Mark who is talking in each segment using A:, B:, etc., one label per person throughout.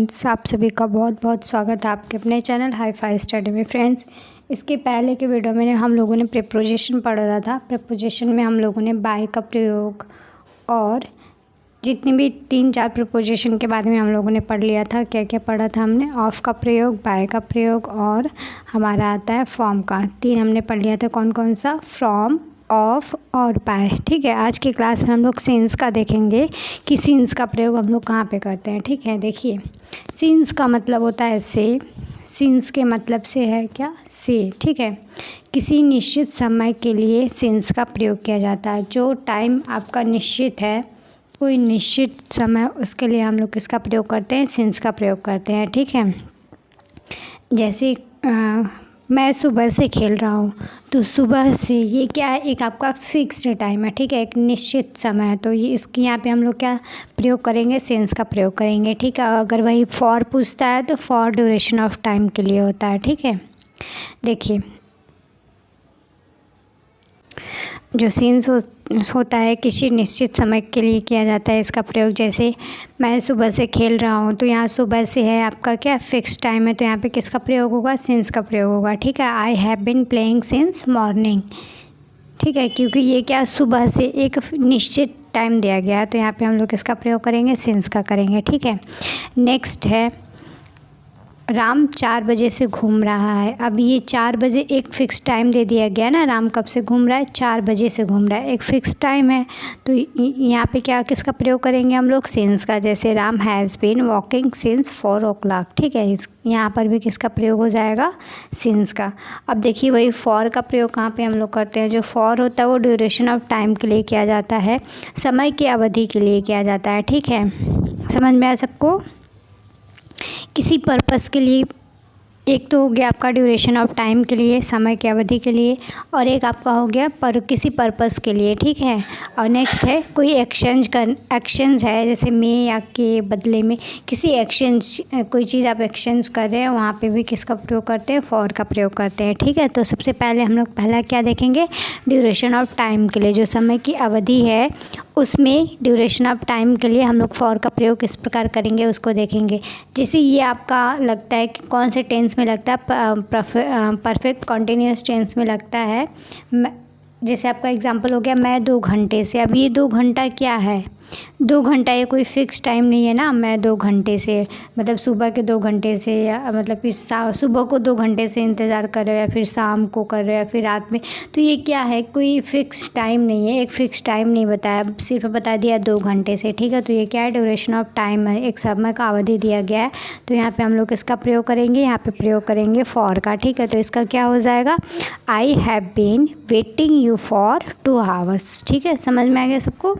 A: Friends, आप सभी का बहुत बहुत स्वागत है आपके अपने चैनल हाई फाई स्टडी में। फ्रेंड्स, इसके पहले के वीडियो में हम लोगों ने प्रीपोजिशन पढ़ा था। प्रीपोजिशन में हम लोगों ने बाय का प्रयोग और जितनी भी 3-4 प्रीपोजिशन के बारे में हम लोगों ने पढ़ लिया था। क्या क्या पढ़ा था हमने? ऑफ का प्रयोग, बाय का प्रयोग और हमारा आता है फॉर्म का। 3 हमने पढ़ लिया था। कौन कौन सा? फ्रॉम, ऑफ और बाय। ठीक है, आज की क्लास में हम लोग सिंस का देखेंगे कि सिंस का प्रयोग हम लोग कहाँ पे करते हैं। ठीक है, देखिए सिंस का मतलब होता है से। सिंस के मतलब से है क्या? से। ठीक है, किसी निश्चित समय के लिए सिंस का प्रयोग किया जाता है। जो टाइम आपका निश्चित है, कोई निश्चित समय, उसके लिए हम लोग किसका प्रयोग करते हैं? सिंस का प्रयोग करते हैं। ठीक है, जैसे मैं सुबह से खेल रहा हूँ, तो सुबह से ये क्या है? एक आपका फिक्स्ड टाइम है। ठीक है, एक निश्चित समय है, तो ये इसके यहाँ पे हम लोग क्या प्रयोग करेंगे? सिंस का प्रयोग करेंगे। ठीक है, अगर वही फॉर पूछता है तो फॉर ड्यूरेशन ऑफ टाइम के लिए होता है। ठीक है, देखिए जो सिंस होता है किसी निश्चित समय के लिए किया जाता है इसका प्रयोग। जैसे मैं सुबह से खेल रहा हूँ, तो यहाँ सुबह से है आपका क्या? फिक्स टाइम है, तो यहाँ पे किसका प्रयोग होगा? सिंस का प्रयोग होगा। ठीक है, I have been playing since morning. ठीक है, क्योंकि ये क्या सुबह से एक निश्चित टाइम दिया गया है, तो यहाँ पे हम लोग किसका प्रयोग करेंगे? सिंस का करेंगे। ठीक है, नेक्स्ट है राम 4 बजे से घूम रहा है। अब ये 4 बजे एक फ़िक्स टाइम दे दिया गया ना। राम कब से घूम रहा है? 4 बजे से घूम रहा है, एक फ़िक्स टाइम है, तो यहाँ पे क्या किसका प्रयोग करेंगे हम लोग? सिंस का। जैसे Ram has been walking since 4 o'clock। ठीक है, यहाँ पर भी किसका प्रयोग हो जाएगा? सिंस का। अब देखिए वही फॉर का प्रयोग कहाँ पे हम लोग करते हैं? जो फॉर होता है वो ड्यूरेशन ऑफ टाइम के लिए किया जाता है, समय की अवधि के लिए किया जाता है। ठीक है, समझ में आया सबको? किसी पर्पस के लिए, एक तो हो गया आपका ड्यूरेशन ऑफ टाइम के लिए, समय की अवधि के लिए, और एक आपका हो गया किसी पर्पस के लिए। ठीक है, और नेक्स्ट है कोई एक्शंस है, जैसे में या के बदले में किसी एक्शंस, कोई चीज़ आप एक्शंस कर रहे हैं, वहाँ पे भी किसका प्रयोग करते हैं? फॉर का प्रयोग करते हैं। ठीक है, तो सबसे पहले हम लोग पहला क्या देखेंगे? ड्यूरेशन ऑफ टाइम के लिए, जो समय की अवधि है उसमें ड्यूरेशन ऑफ टाइम के लिए हम लोग फॉर का प्रयोग किस प्रकार करेंगे उसको देखेंगे। जैसे ये आपका लगता है कि कौन से टेंस में लगता है? परफेक्ट कॉन्टिन्यूस टेंस में लगता है। जैसे आपका एग्जांपल हो गया मैं 2 घंटे से। अब ये 2 घंटा क्या है? 2 घंटा ये कोई फ़िक्स टाइम नहीं है ना। मैं 2 घंटे से मतलब सुबह के 2 घंटे से, या मतलब कि सुबह को 2 घंटे से इंतज़ार कर रहे हो, या फिर शाम को कर रहे हो, या फिर रात में। तो ये क्या है? कोई फ़िक्स टाइम नहीं है, एक फ़िक्स टाइम नहीं बताया, सिर्फ बता दिया 2 घंटे से। ठीक है, तो ये क्या है? ड्यूरेशन ऑफ टाइम है, एक समय का अवधि दिया गया है, तो यहाँ पे हम लोग इसका प्रयोग करेंगे, यहाँ पे प्रयोग करेंगे फॉर का। ठीक है, तो इसका क्या हो जाएगा? I have been waiting you for 2 hours। ठीक है, समझ में आ गया सबको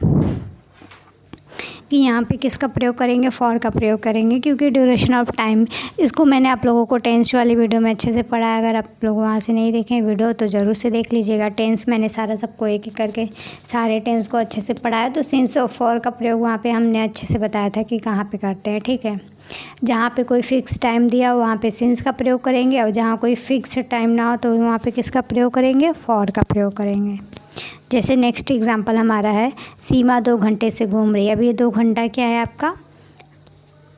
A: कि यहाँ पे किसका प्रयोग करेंगे? फॉर का प्रयोग करेंगे, क्योंकि ड्यूरेशन ऑफ टाइम, इसको मैंने आप लोगों को टेंस वाली वीडियो में अच्छे से पढ़ा है। अगर आप लोग वहाँ से नहीं देखें वीडियो तो ज़रूर से देख लीजिएगा। टेंस मैंने सारा सबको एक एक करके सारे टेंस को अच्छे से पढ़ाया, तो सिंस और फॉर का प्रयोग वहाँ पर हमने अच्छे से बताया था कि कहाँ पर करते हैं। ठीक है, जहाँ पे कोई फ़िक्स टाइम दिया हो वहाँ पे सिंस का प्रयोग करेंगे, और जहाँ कोई फ़िक्स टाइम ना हो तो वहाँ पे किसका प्रयोग करेंगे? फॉर का प्रयोग करेंगे। जैसे नेक्स्ट एग्जांपल हमारा है सीमा 2 घंटे से घूम रही है। अब ये 2 घंटा क्या है आपका?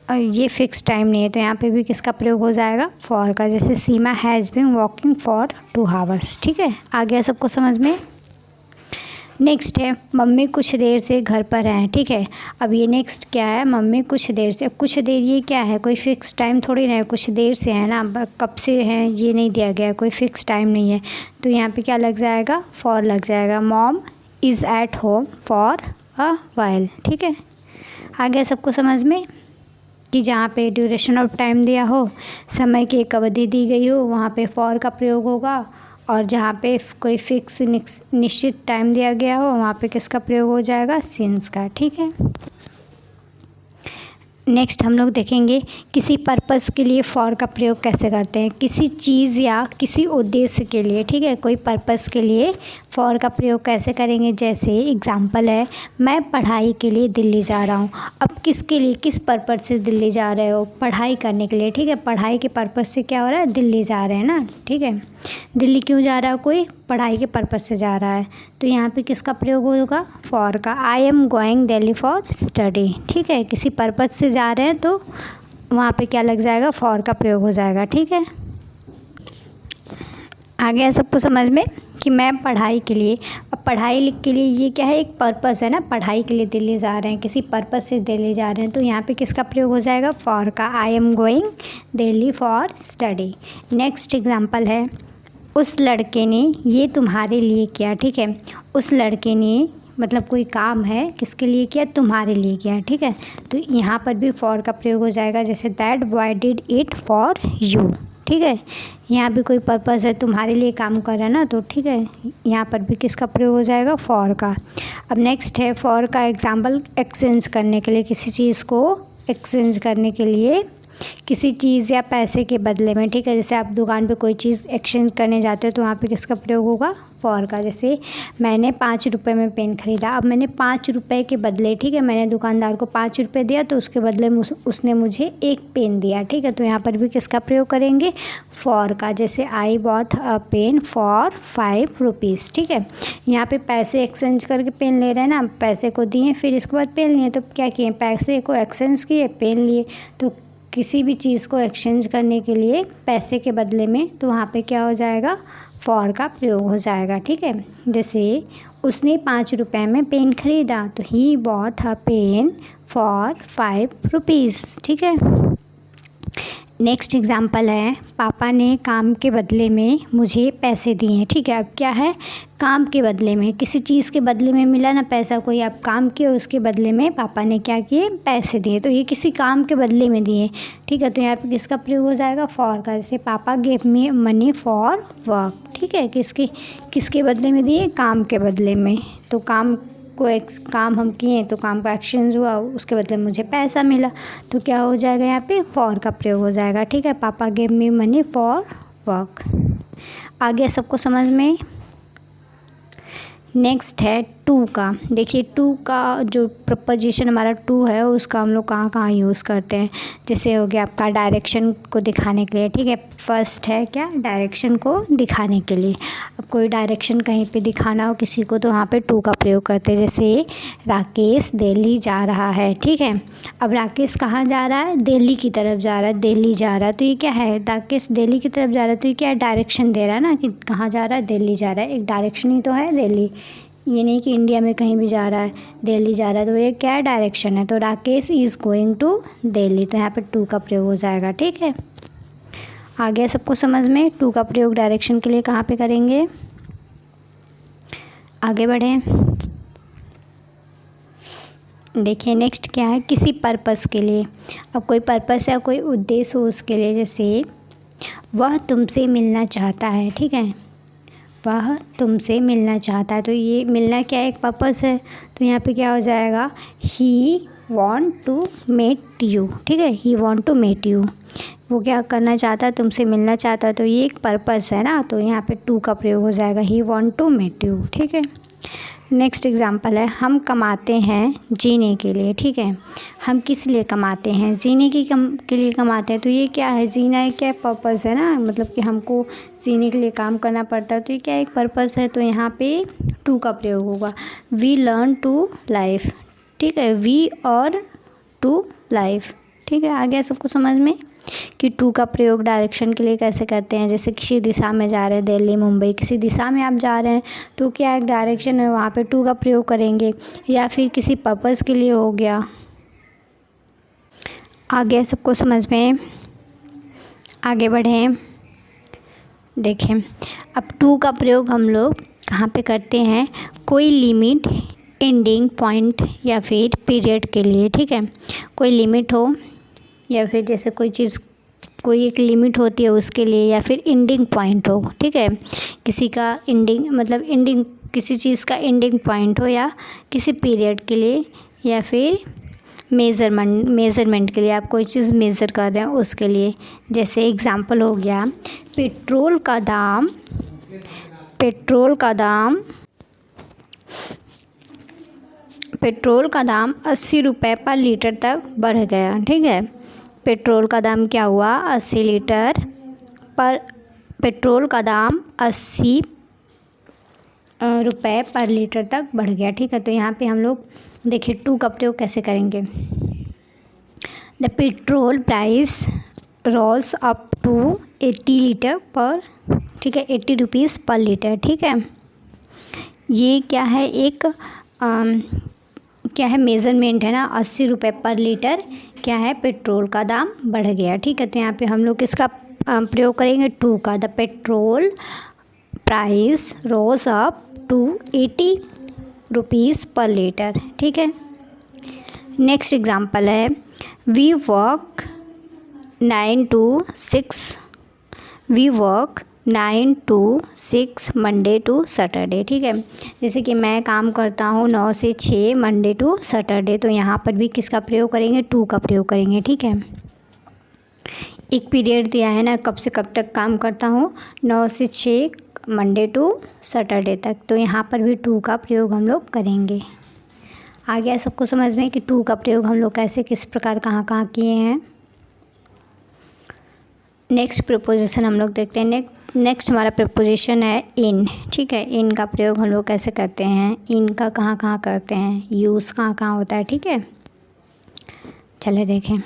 A: और ये फ़िक्स टाइम नहीं है, तो यहाँ पे भी किसका प्रयोग हो जाएगा? फॉर का। जैसे Seema has been walking for 2 hours। ठीक है, आ गया सबको समझ में? नेक्स्ट है मम्मी कुछ देर से घर पर हैं। ठीक है, अब ये नेक्स्ट क्या है? मम्मी कुछ देर से। अब कुछ देर ये क्या है? कोई फ़िक्स टाइम थोड़ी ना है, कुछ देर से है ना, कब से हैं ये नहीं दिया गया है, कोई फ़िक्स टाइम नहीं है, तो यहाँ पे क्या लग जाएगा? फॉर लग जाएगा। Mom is at home for a while. ठीक है, आ गया सबको समझ में कि जहाँ पे ड्यूरेशन ऑफ टाइम दिया हो, समय की एक अवधि दी गई हो, वहाँ पे फॉर का प्रयोग होगा, और जहाँ पे कोई फ़िक्स निश्चित टाइम दिया गया हो वहाँ पे किसका प्रयोग हो जाएगा? सिंस का। ठीक है, नेक्स्ट हम लोग देखेंगे किसी पर्पस के लिए फॉर का प्रयोग कैसे करते हैं। किसी चीज़ या किसी उद्देश्य के लिए। ठीक है, कोई पर्पस के लिए फॉर का प्रयोग कैसे करेंगे? जैसे एग्जांपल है मैं पढ़ाई के लिए दिल्ली जा रहा हूँ। अब किसके लिए, किस पर्पस से दिल्ली जा रहे हो? पढ़ाई करने के लिए। ठीक है, पढ़ाई के पर्पस से क्या हो रहा है? दिल्ली जा रहे हैं ना। ठीक है, दिल्ली क्यों जा रहा है? कोई पढ़ाई के पर्पस से जा रहा है, तो यहाँ पे किसका प्रयोग होगा? फॉर का। I am going Delhi for study. ठीक है, किसी पर्पस से जा रहे हैं तो वहाँ पे क्या लग जाएगा, फॉर का प्रयोग हो जाएगा। ठीक है, आ गया सबको समझ में कि मैं पढ़ाई के लिए, अब पढ़ाई के लिए ये क्या है, एक पर्पस है ना, पढ़ाई के लिए दिल्ली जा रहे हैं, किसी पर्पस से दिल्ली जा रहे हैं, तो यहाँ पे किसका प्रयोग हो जाएगा, फॉर का। I am going Delhi for study. Next example है, उस लड़के ने ये तुम्हारे लिए किया। ठीक है, उस लड़के ने मतलब कोई काम है, किसके लिए किया, तुम्हारे लिए किया। ठीक है, तो यहाँ पर भी फॉर का प्रयोग हो जाएगा, जैसे that boy did it for you. ठीक है, यहाँ भी कोई पर्पस है, तुम्हारे लिए काम कर रहा है ना, तो ठीक है, यहाँ पर भी किसका प्रयोग हो जाएगा, फॉर का। अब नेक्स्ट है, फॉर का एग्जाम्पल एक्सचेंज करने के लिए, किसी चीज़ को एक्सचेंज करने के लिए, किसी चीज़ या पैसे के बदले में। ठीक है, जैसे आप दुकान पे कोई चीज़ एक्सचेंज करने जाते हो तो वहाँ पे किसका प्रयोग होगा, फॉर का। जैसे मैंने 5 रुपये में पेन ख़रीदा, अब मैंने 5 रुपये के बदले, ठीक है, मैंने दुकानदार को 5 रुपये दिया, तो उसके बदले में उसने मुझे एक पेन दिया। ठीक है, तो यहाँ पर भी किसका प्रयोग करेंगे, फॉर का। जैसे I bought a pen for 5 rupees. ठीक है, यहाँ पे पैसे एक्सचेंज करके पेन ले रहे हैं ना, पैसे को दिए फिर इसके बाद पेन लिए, तो क्या किए, पैसे को एक्सचेंज किए, पेन लिए। तो किसी भी चीज़ को एक्सचेंज करने के लिए पैसे के बदले में, तो वहाँ पे क्या हो जाएगा, फॉर का प्रयोग हो जाएगा। ठीक है, जैसे उसने 5 रुपये में पेन ख़रीदा, तो he bought a pen for 5 rupees. ठीक है, नेक्स्ट एग्जांपल है, पापा ने काम के बदले में मुझे पैसे दिए। ठीक है, अब क्या है, काम के बदले में, किसी चीज़ के बदले में मिला ना पैसा, कोई आप काम किए, उसके बदले में पापा ने क्या किए, पैसे दिए, तो ये किसी काम के बदले में दिए। ठीक है, तो यहाँ पे किसका प्रयोग हो जाएगा, फॉर का। जैसे पापा gave me money for work. ठीक है, किसके बदले में दिए, काम के बदले में, तो काम हम किए, तो काम का एक्सचेंज हुआ, उसके बदले मुझे पैसा मिला, तो क्या हो जाएगा, यहाँ पे फॉर का प्रयोग हो जाएगा। ठीक है, पापा gave me money for work. आ गया सबको समझ में। नेक्स्ट है टू का। देखिए टू का जो प्रपोजिशन हमारा टू है, उसका हम लोग कहाँ कहाँ यूज़ करते हैं। जैसे हो गया आपका डायरेक्शन को दिखाने के लिए। ठीक है, फर्स्ट है क्या, डायरेक्शन को दिखाने के लिए। अब कोई डायरेक्शन कहीं पे दिखाना हो किसी को, तो वहाँ पे टू का प्रयोग करते हैं। जैसे राकेश दिल्ली जा रहा है। ठीक है, अब राकेश कहाँ जा रहा है, दिल्ली की तरफ जा रहा है, दिल्ली जा रहा है, तो ये क्या है, राकेश दिल्ली की तरफ जा रहा है, तो ये क्या है, डायरेक्शन दे रहा है ना, कि कहाँ जा रहा है, दिल्ली जा रहा है, एक डायरेक्शन ही तो है दिल्ली, ये नहीं कि इंडिया में कहीं भी जा रहा है, दिल्ली जा रहा है, तो ये क्या है, डायरेक्शन है। तो Rakesh is going to Delhi, तो यहाँ पे टू का प्रयोग हो जाएगा। ठीक है, आ गया सबको समझ में, टू का प्रयोग डायरेक्शन के लिए कहाँ पे करेंगे। आगे बढ़ें, देखिए नेक्स्ट क्या है, किसी पर्पस के लिए। अब कोई पर्पस या कोई उद्देश्य हो उसके लिए, जैसे वह तुमसे मिलना चाहता है। ठीक है, वह तुमसे मिलना चाहता है, तो ये मिलना क्या है, एक पर्पस है, तो यहाँ पे क्या हो जाएगा, ही वॉन्ट टू मीट यू। ठीक है, ही वॉन्ट टू मीट यू, वो क्या करना चाहता है, तुमसे मिलना चाहता है, तो ये एक पर्पस है ना, तो यहाँ पे टू का प्रयोग हो जाएगा, ही वॉन्ट टू मीट यू। ठीक है, नेक्स्ट एग्जांपल है, हम कमाते हैं जीने के लिए। ठीक है, हम किस लिए कमाते हैं, जीने के लिए कमाते हैं, तो ये क्या है, जीना एक क्या पर्पस है ना, मतलब कि हमको जीने के लिए काम करना पड़ता है, तो ये क्या एक पर्पस है, तो यहाँ पे टू का प्रयोग होगा। We learn to life. ठीक है, वी और टू लाइफ। ठीक है, आ गया सबको समझ में कि टू का प्रयोग डायरेक्शन के लिए कैसे करते हैं। जैसे किसी दिशा में जा रहे हैं, दिल्ली मुंबई, किसी दिशा में आप जा रहे हैं, तो क्या एक डायरेक्शन है, वहाँ पे टू का प्रयोग करेंगे, या फिर किसी पर्पस के लिए हो गया। आ गया सबको समझ में, आगे बढ़ें। देखें, अब टू का प्रयोग हम लोग कहाँ पे करते हैं, कोई लिमिट, एंडिंग पॉइंट या फिर पीरियड के लिए। ठीक है, कोई लिमिट हो या फिर जैसे कोई चीज़, कोई एक लिमिट होती है उसके लिए, या फिर एंडिंग पॉइंट हो। ठीक है, किसी का एंडिंग मतलब एंडिंग, किसी चीज़ का एंडिंग पॉइंट हो, या किसी पीरियड के लिए, या फिर मेज़रमेंट के लिए, आप कोई चीज़ मेज़र कर रहे हैं उसके लिए। जैसे एग्जांपल हो गया, पेट्रोल का दाम 80 रुपये पर लीटर तक बढ़ गया। ठीक है, पेट्रोल का दाम क्या हुआ, 80 रुपये पर लीटर तक बढ़ गया। ठीक है, तो यहाँ पे हम लोग देखिए टू का प्रयोग कैसे करेंगे। The petrol price rose up to 80 litre per, ठीक है, 80 रुपीज़ पर लीटर, ठीक है। ये क्या है, एक क्या है, मेज़रमेंट है ना, 80 रुपये पर लीटर क्या है, पेट्रोल का दाम बढ़ गया, ठीक है। तो यहाँ पे हम लोग किसका प्रयोग करेंगे, टू का। The petrol price rose up to 80 rupees per litre, ठीक है। नेक्स्ट एग्जांपल है, we work 9 to 6, we work 9 to 6 Monday to Saturday, ठीक है। जैसे कि मैं काम करता हूँ 9 से 6 मंडे टू सैटरडे, तो यहाँ पर भी किसका प्रयोग करेंगे, टू का प्रयोग करेंगे, ठीक है। एक पीरियड दिया है ना, कब से कब तक काम करता हूँ, 9 से 6 मंडे टू सैटरडे तक, तो यहाँ पर भी टू का प्रयोग हम लोग करेंगे। आ गया सबको समझ में कि टू का प्रयोग हम लोग कैसे, किस प्रकार, कहाँ कहाँ किए हैं। नेक्स्ट प्रीपोजिशन हम लोग देखते हैं। नेक्स्ट हमारा प्रीपोजिशन है इन, ठीक है। इन का प्रयोग हम लोग कैसे करते हैं, इन का कहाँ कहाँ करते हैं, यूज़ कहाँ कहाँ होता है, ठीक है। चलिए देखें।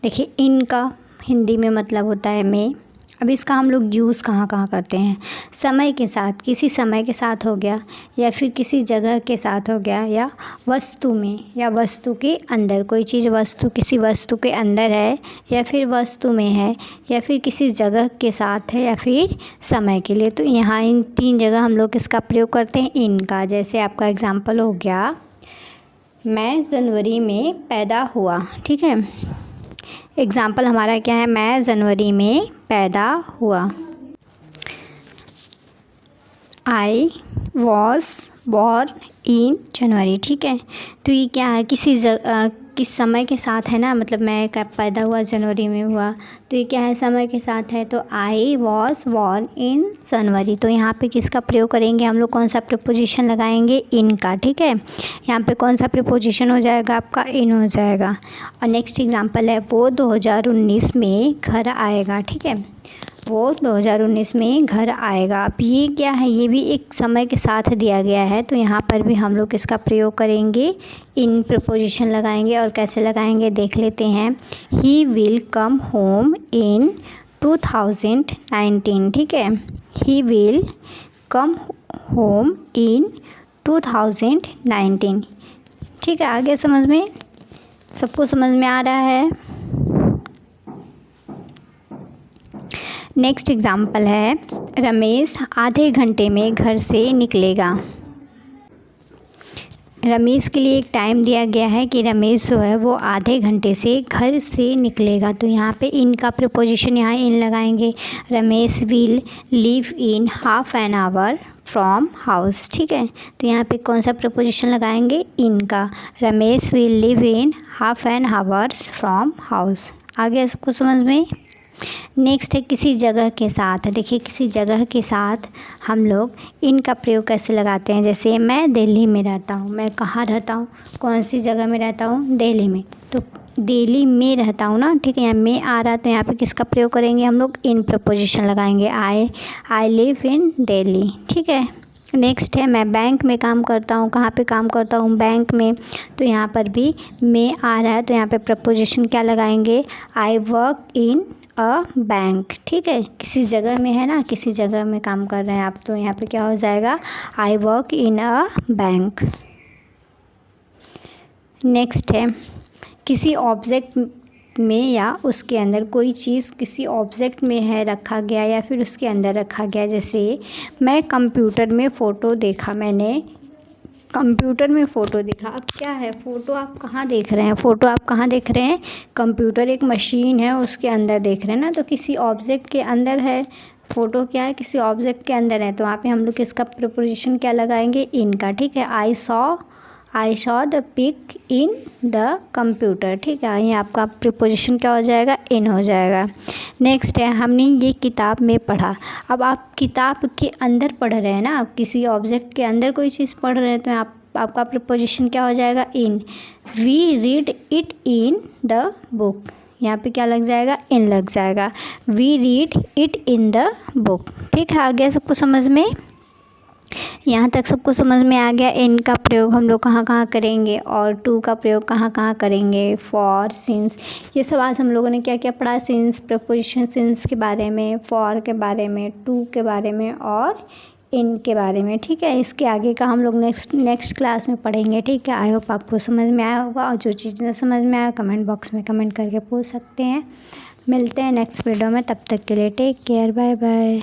A: देखिए, इन का हिंदी में मतलब होता है में। अब इसका हम लोग यूज़ कहाँ कहाँ करते हैं, समय के साथ, किसी समय के साथ हो गया, या फिर किसी जगह के साथ हो गया, या वस्तु में, या वस्तु के अंदर, कोई चीज़ वस्तु किसी वस्तु के अंदर है, या फिर वस्तु में है, या फिर किसी जगह के साथ है, या फिर समय के लिए। तो यहाँ इन तीन जगह हम लोग इसका प्रयोग करते हैं इन का। जैसे आपका एग्जाम्पल हो गया, मैं जनवरी में पैदा हुआ, ठीक है। एग्ज़ाम्पल हमारा क्या है, मैं जनवरी में पैदा हुआ। आई वॉज बॉर्न इन जनवरी, ठीक है। तो ये क्या है, किस समय के साथ है ना, मतलब मैं कब पैदा हुआ, जनवरी में हुआ, तो ये क्या है, समय के साथ है। तो आई वॉज बॉर्न इन जनवरी, तो यहाँ पे किसका प्रयोग करेंगे हम लोग, कौन सा प्रीपोजिशन लगाएंगे, इन का, ठीक है। यहाँ पे कौन सा प्रीपोजिशन हो जाएगा आपका, इन हो जाएगा। और नेक्स्ट एग्जांपल है, वो 2019 में घर आएगा, ठीक है। वो 2019 में घर आएगा। अब ये क्या है, ये भी एक समय के साथ दिया गया है, तो यहाँ पर भी हम लोग इसका प्रयोग करेंगे, इन प्रीपोजिशन लगाएंगे। और कैसे लगाएंगे देख लेते हैं। He will come home in 2019, ठीक है। He will come home in 2019, ठीक है। आगे समझ में, सबको समझ में आ रहा है। नेक्स्ट एग्जाम्पल है, रमेश आधे घंटे में घर से निकलेगा। रमेश के लिए एक टाइम दिया गया है कि रमेश जो है वो आधे घंटे से घर से निकलेगा, तो यहाँ पे इन का प्रीपोजिशन यहाँ इन लगाएंगे। Ramesh will leave in half an hour from house, ठीक है। तो यहाँ पे कौन सा प्रीपोजिशन लगाएंगे, इन का। Ramesh will leave in half an hours from house. आ गया सबको समझ में। नेक्स्ट है किसी जगह के साथ। देखिए, किसी जगह के साथ हम लोग इनका प्रयोग कैसे लगाते हैं। जैसे मैं दिल्ली में रहता हूँ, मैं कहाँ रहता हूँ, कौन सी जगह में रहता हूँ, दिल्ली में, तो दिल्ली में रहता हूँ ना, ठीक है। यहाँ में आ रहा, तो यहाँ पे किसका प्रयोग करेंगे हम लोग, इन प्रपोजिशन लगाएंगे। आई लिव इन दिल्ली, ठीक है। नेक्स्ट है, मैं बैंक में काम करता हूँ, कहाँ पे काम करता हूँ, बैंक में, तो यहाँ पर भी में आ रहा है, तो यहाँ पे प्रपोजिशन क्या लगाएंगे, I work in a bank, ठीक है। किसी जगह में है ना, किसी जगह में काम कर रहे हैं आप, तो यहाँ पे क्या हो जाएगा, I work in a bank. Next है, किसी ऑब्जेक्ट में या उसके अंदर, कोई चीज़ किसी ऑब्जेक्ट में है रखा गया या फिर उसके अंदर रखा गया। जैसे मैं कंप्यूटर में फ़ोटो देखा, मैंने कंप्यूटर में फ़ोटो देखा। अब क्या है, फ़ोटो आप कहाँ देख रहे हैं, फ़ोटो आप कहाँ देख रहे हैं, कंप्यूटर एक मशीन है उसके अंदर देख रहे हैं ना, तो किसी ऑब्जेक्ट के अंदर है, फ़ोटो क्या है, किसी ऑब्जेक्ट के अंदर है, तो वहाँ पे हम लोग इसका प्रीपोजिशन क्या लगाएंगे, इन का, ठीक है। I saw the pic in the computer, ठीक है। ये आपका प्रीपोजिशन क्या हो जाएगा, इन हो जाएगा। नेक्स्ट है, हमने ये किताब में पढ़ा। अब आप किताब के अंदर पढ़ रहे हैं ना, किसी ऑब्जेक्ट के अंदर कोई चीज़ पढ़ रहे हैं, तो आपका प्रीपोजिशन क्या हो जाएगा, in. We read it in the book, यहाँ पे क्या लग जाएगा, इन लग जाएगा। We read it in the book, ठीक है। आ गया सबको समझ में। यहाँ तक सबको समझ में आ गया इन का प्रयोग हम लोग कहाँ कहाँ करेंगे और टू का प्रयोग कहाँ कहाँ करेंगे, फॉर, सिंस। ये सब आज हम लोगों ने क्या क्या पढ़ा, सिंस, प्रपोजिशन सिंस के बारे में, फॉर के बारे में, टू के बारे में और इन के बारे में। ठीक है, इसके आगे का हम लोग नेक्स्ट क्लास में पढ़ेंगे। ठीक है, आई होप आपको समझ में आया होगा, और जो चीज़ न समझ में आया कमेंट बॉक्स में कमेंट करके पूछ सकते हैं। मिलते हैं नेक्स्ट वीडियो में, तब तक के लिए टेक केयर, बाय बाय।